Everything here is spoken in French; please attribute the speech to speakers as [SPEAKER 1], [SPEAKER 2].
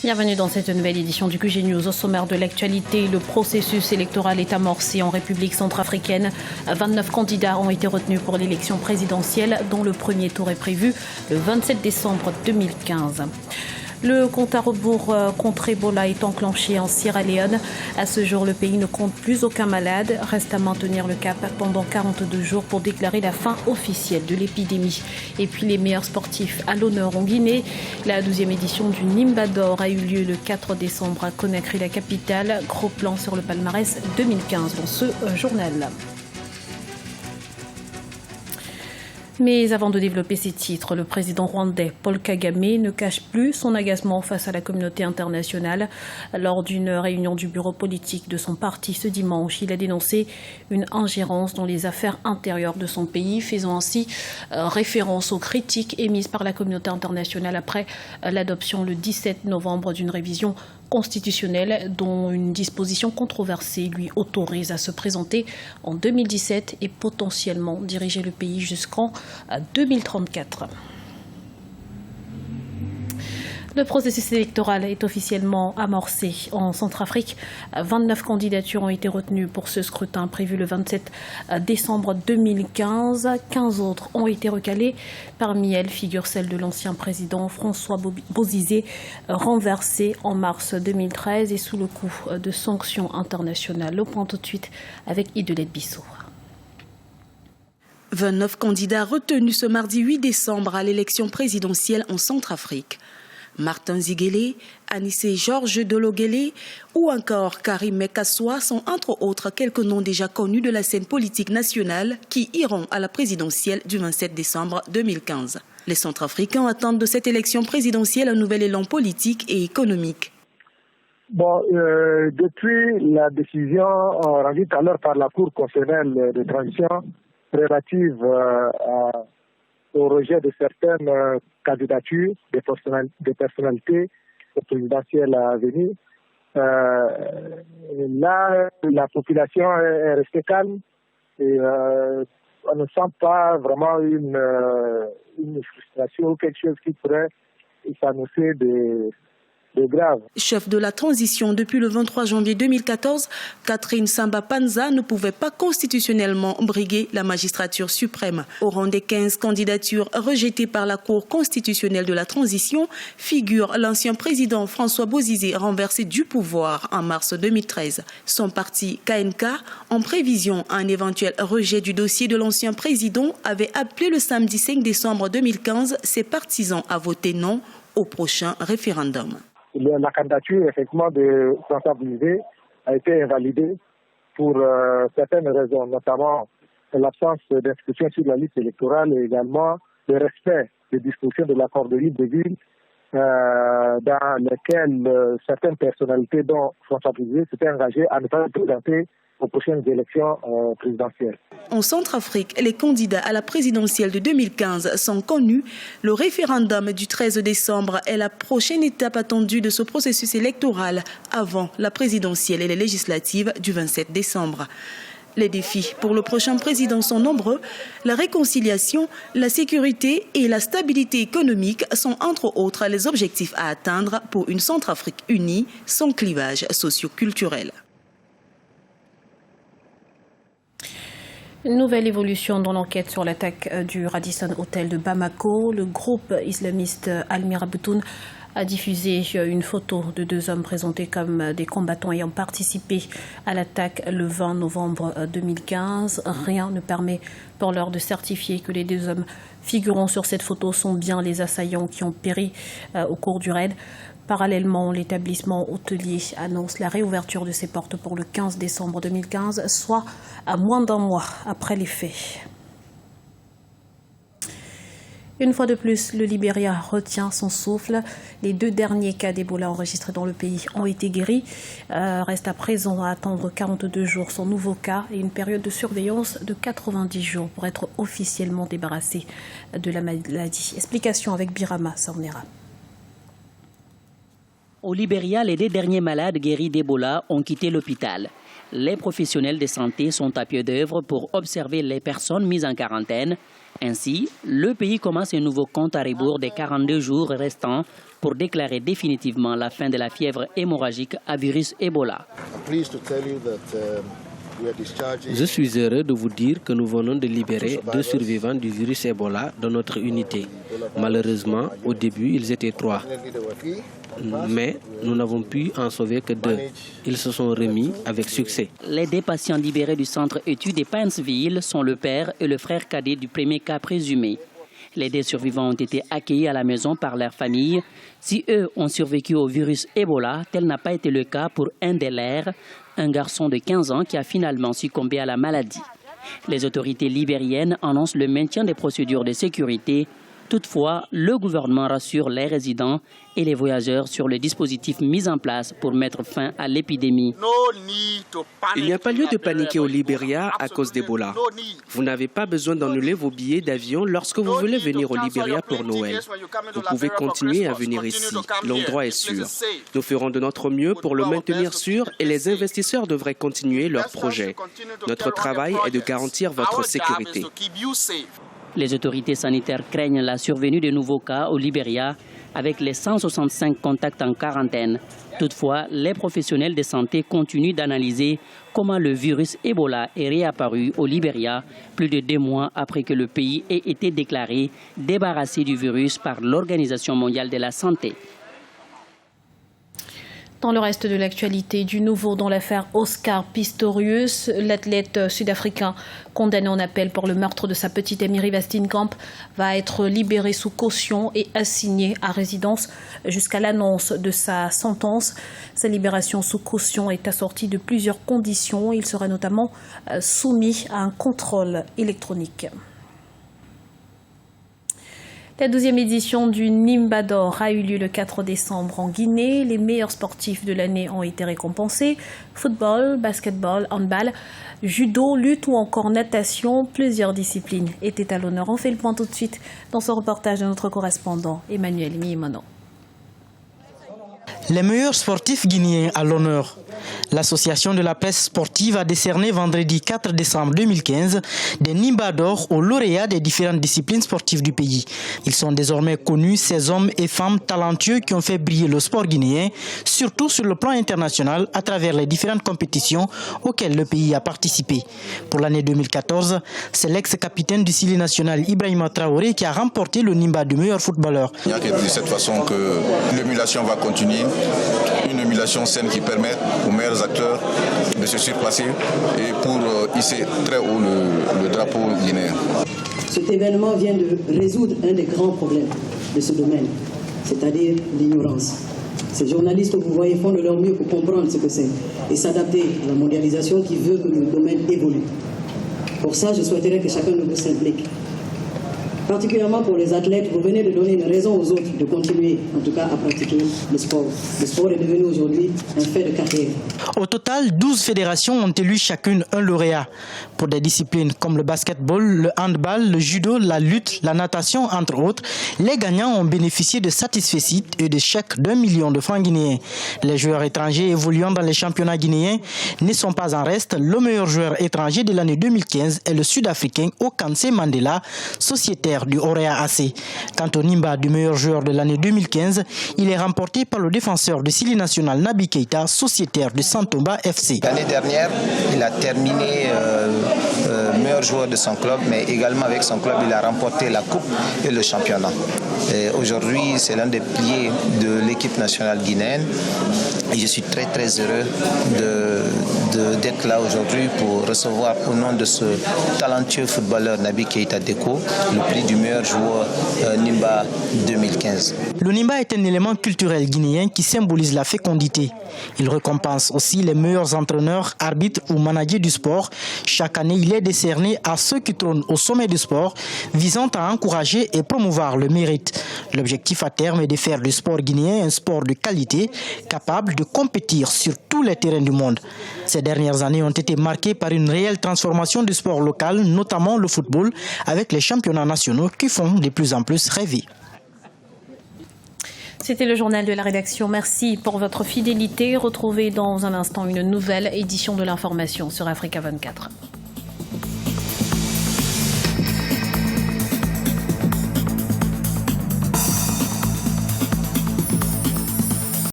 [SPEAKER 1] Bienvenue dans cette nouvelle édition du QG News. Au sommaire de l'actualité, le processus électoral est amorcé en République centrafricaine. 29 candidats ont été retenus pour l'élection présidentielle, dont le premier tour est prévu le 27 décembre 2015. Le compte à rebours contre Ebola est enclenché en Sierra Leone. À ce jour, le pays ne compte plus aucun malade. Reste à maintenir le cap pendant 42 jours pour déclarer la fin officielle de l'épidémie. Et puis les meilleurs sportifs à l'honneur en Guinée. La 12e édition du Nimba d'Or a eu lieu le 4 décembre à Conakry, la capitale. Gros plan sur le palmarès 2015 dans ce journal. Mais avant de développer ces titres, le président rwandais Paul Kagame ne cache plus son agacement face à la communauté internationale. Lors d'une réunion du bureau politique de son parti ce dimanche, il a dénoncé une ingérence dans les affaires intérieures de son pays, faisant ainsi référence aux critiques émises par la communauté internationale après l'adoption le 17 novembre d'une révision constitutionnelle dont une disposition controversée lui autorise à se présenter en 2017 et potentiellement diriger le pays jusqu'en 2034. Le processus électoral est officiellement amorcé en Centrafrique. 29 candidatures ont été retenues pour ce scrutin prévu le 27 décembre 2015. 15 autres ont été recalées. Parmi elles figure celle de l'ancien président François Bozizé, renversé en mars 2013 et sous le coup de sanctions internationales. Le point tout de suite avec Idelette Bissot.
[SPEAKER 2] 29 candidats retenus ce mardi 8 décembre à l'élection présidentielle en Centrafrique. Martin Ziguélé, Anissé Georges Dologuélé ou encore Karim Mekassoua sont entre autres quelques noms déjà connus de la scène politique nationale qui iront à la présidentielle du 27 décembre 2015. Les Centrafricains attendent de cette élection présidentielle un nouvel élan politique et économique.
[SPEAKER 3] Depuis la décision rendue tout à l'heure par la Cour constitutionnelle de transition relative au rejet de certaines candidatures des personnalités présidentielles à venir. Là, la population est restée calme et on ne sent pas vraiment une frustration ou quelque chose qui pourrait s'annoncer de grave.
[SPEAKER 2] Chef de la transition depuis le 23 janvier 2014, Catherine Samba Panza ne pouvait pas constitutionnellement briguer la magistrature suprême. Au rang des 15 candidatures rejetées par la Cour constitutionnelle de la transition figure l'ancien président François Bozizé, renversé du pouvoir en mars 2013. Son parti KNK, en prévision à un éventuel rejet du dossier de l'ancien président, avait appelé le samedi 5 décembre 2015 ses partisans à voter non au prochain référendum.
[SPEAKER 3] La candidature, effectivement, de François Bozizé a été invalidée pour certaines raisons, notamment l'absence d'inscription sur la liste électorale et également le respect des dispositions de l'accord de Libreville dans lesquelles certaines personnalités, dont François Bozizé, s'étaient engagées à ne pas se présenter aux prochaines élections présidentielles.
[SPEAKER 2] En Centrafrique, les candidats à la présidentielle de 2015 sont connus. Le référendum du 13 décembre est la prochaine étape attendue de ce processus électoral avant la présidentielle et les législatives du 27 décembre. Les défis pour le prochain président sont nombreux. La réconciliation, la sécurité et la stabilité économique sont entre autres les objectifs à atteindre pour une Centrafrique unie sans clivage socio-culturel.
[SPEAKER 1] Une nouvelle évolution dans l'enquête sur l'attaque du Radisson Hotel de Bamako. Le groupe islamiste Al-Mira Boutoun a diffusé une photo de deux hommes présentés comme des combattants ayant participé à l'attaque le 20 novembre 2015. Rien ne permet pour l'heure de certifier que les deux hommes figurant sur cette photo sont bien les assaillants qui ont péri au cours du raid. Parallèlement, l'établissement hôtelier annonce la réouverture de ses portes pour le 15 décembre 2015, soit à moins d'un mois après les faits. Une fois de plus, le Libéria retient son souffle. Les 2 derniers cas d'Ebola enregistrés dans le pays ont été guéris. Reste à présent à attendre 42 jours son nouveau cas et une période de surveillance de 90 jours pour être officiellement débarrassé de la maladie. Explication avec Birama Sarnera.
[SPEAKER 4] Au Libéria, les 2 derniers malades guéris d'Ebola ont quitté l'hôpital. Les professionnels de santé sont à pied d'œuvre pour observer les personnes mises en quarantaine Ainsi, le pays commence un nouveau compte à rebours des 42 jours restants pour déclarer définitivement la fin de la fièvre hémorragique à virus Ebola.
[SPEAKER 5] Je suis heureux de vous dire que nous venons de libérer 2 survivants du virus Ebola dans notre unité. Malheureusement, au début, ils étaient 3. Mais nous n'avons pu en sauver que 2. Ils se sont remis avec succès.
[SPEAKER 4] Les 2 patients libérés du centre études de Paintsville sont le père et le frère cadet du premier cas présumé. Les 2 survivants ont été accueillis à la maison par leur famille. Si eux ont survécu au virus Ebola, tel n'a pas été le cas pour un des leurs, un garçon de 15 ans qui a finalement succombé à la maladie. Les autorités libériennes annoncent le maintien des procédures de sécurité. Toutefois, le gouvernement rassure les résidents et les voyageurs sur le dispositif mis en place pour mettre fin à l'épidémie.
[SPEAKER 5] Il n'y a pas lieu de paniquer au Libéria à cause d'Ebola. Vous n'avez pas besoin d'annuler vos billets d'avion lorsque vous voulez venir au Libéria pour Noël. Vous pouvez continuer à venir ici. L'endroit est sûr. Nous ferons de notre mieux pour le maintenir sûr et les investisseurs devraient continuer leur projet. Notre travail est de garantir votre sécurité.
[SPEAKER 4] Les autorités sanitaires craignent la survenue de nouveaux cas au Libéria avec les 165 contacts en quarantaine. Toutefois, les professionnels de santé continuent d'analyser comment le virus Ebola est réapparu au Libéria plus de 2 mois après que le pays ait été déclaré débarrassé du virus par l'Organisation mondiale de la santé.
[SPEAKER 1] Dans le reste de l'actualité, du nouveau dans l'affaire Oscar Pistorius, l'athlète sud-africain condamné en appel pour le meurtre de sa petite amie Reeva Steenkamp va être libéré sous caution et assigné à résidence jusqu'à l'annonce de sa sentence. Sa libération sous caution est assortie de plusieurs conditions. Il sera notamment soumis à un contrôle électronique. La 12e édition du Nimba d'Or a eu lieu le 4 décembre en Guinée. Les meilleurs sportifs de l'année ont été récompensés. Football, basketball, handball, judo, lutte ou encore natation. Plusieurs disciplines étaient à l'honneur. On fait le point tout de suite dans ce reportage de notre correspondant Emmanuel Miyimono.
[SPEAKER 6] Les meilleurs sportifs guinéens à l'honneur. L'association de la presse sportive a décerné vendredi 4 décembre 2015 des Nimba d'Or aux lauréats des différentes disciplines sportives du pays. Ils sont désormais connus, ces hommes et femmes talentueux qui ont fait briller le sport guinéen, surtout sur le plan international à travers les différentes compétitions auxquelles le pays a participé. Pour l'année 2014, c'est l'ex-capitaine du Sili national Ibrahima Traoré qui a remporté le Nimba du meilleur footballeur.
[SPEAKER 7] Il n'y a que de cette façon que l'émulation va continuer, une émulation saine qui permet aux meilleurs acteurs de se surpasser et pour hisser très haut le drapeau guinéen.
[SPEAKER 8] Cet événement vient de résoudre un des grands problèmes de ce domaine, c'est-à-dire l'ignorance. Ces journalistes que vous voyez font de leur mieux pour comprendre ce que c'est et s'adapter à la mondialisation qui veut que le domaine évolue. Pour ça, je souhaiterais que chacun de vous s'implique. Particulièrement pour les athlètes, vous venez de donner une raison aux autres de continuer, en tout cas, à pratiquer le sport. Le sport est devenu aujourd'hui un fait de carrière.
[SPEAKER 6] Au total, 12 fédérations ont élu chacune un lauréat. Pour des disciplines comme le basketball, le handball, le judo, la lutte, la natation, entre autres, les gagnants ont bénéficié de satisfecit et de chèques d'1 million de francs guinéens. Les joueurs étrangers évoluant dans les championnats guinéens ne sont pas en reste. Le meilleur joueur étranger de l'année 2015 est le Sud-Africain Okanse Mandela, sociétaire du Orea AC. Quant au Nimba du meilleur joueur de l'année 2015, il est remporté par le défenseur du Sili national Nabi Keita, sociétaire de Santomba FC.
[SPEAKER 9] L'année dernière, il a terminé meilleur joueur de son club, mais également avec son club, il a remporté la coupe et le championnat. Aujourd'hui, c'est l'un des piliers de l'équipe nationale guinéenne et je suis très heureux d'être là aujourd'hui pour recevoir au nom de ce talentueux footballeur Nabi Keita Deko le prix du meilleur joueur Nimba 2015.
[SPEAKER 6] Le Nimba est un élément culturel guinéen qui symbolise la fécondité. Il récompense aussi les meilleurs entraîneurs, arbitres ou managers du sport. Chaque année, il est décerné à ceux qui trônent au sommet du sport, visant à encourager et promouvoir le mérite. L'objectif à terme est de faire du sport guinéen un sport de qualité, capable de compétir sur tous les terrains du monde. Ces dernières années ont été marquées par une réelle transformation du sport local, notamment le football, avec les championnats nationaux qui font de plus en plus rêver.
[SPEAKER 1] C'était le journal de la rédaction. Merci pour votre fidélité. Retrouvez dans un instant une nouvelle édition de l'information sur Africa 24.